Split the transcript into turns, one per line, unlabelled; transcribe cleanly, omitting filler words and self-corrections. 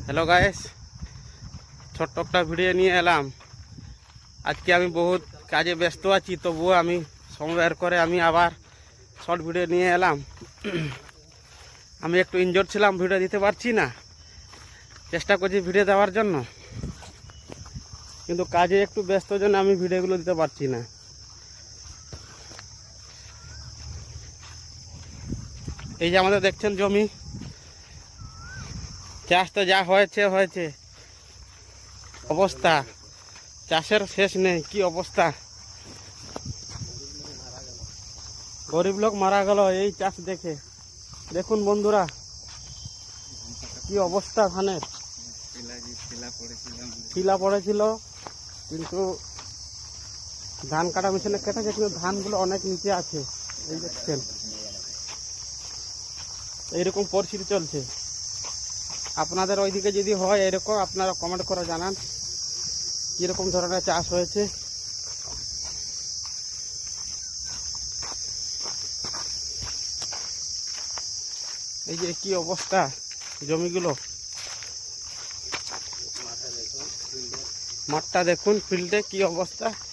Hello guys, ছোট্ট একটা video নিয়ে এলাম। আজকে আমি বহুত কাজে ব্যস্ত আছি, তবুও আমি সময় বের করে আমি আবার শর্ট ভিডিও নিয়ে এলাম। আমি একটু ইনজোর্ড ছিলাম, ভিডিও দিতে পারছি না। চেষ্টা করছি ভিডিও দেওয়ার জন্য, কিন্তু কাজে একটু ব্যস্ত জন্য আমি ভিডিওগুলো দিতে পারছি না। এই যে আমাদের দেখছেন জমি, চাষ তো যা হয়েছে অবস্থা, চাষের শেষ নেই। কি অবস্থা, গরিব লোক মারা গেল এই চাষ দেখে। দেখুন বন্ধুরা, কি অবস্থা ধানের। শিলা পড়েছিল, কিন্তু ধান কাটা মেশিনে কেটেছে, কিন্তু ধানগুলো অনেক নিচে আছে। এই দেখছেন, এইরকম পরিস্থিতি চলছে। আপনাদের ওইদিকে যদি হয় এরকম, আপনারা কমেন্ট করে জানান কিরকম ধরনের চাষ হয়েছে। এই যে কি অবস্থা জমিগুলো, মাঠটা দেখুন, ফিল্ডে কি অবস্থা।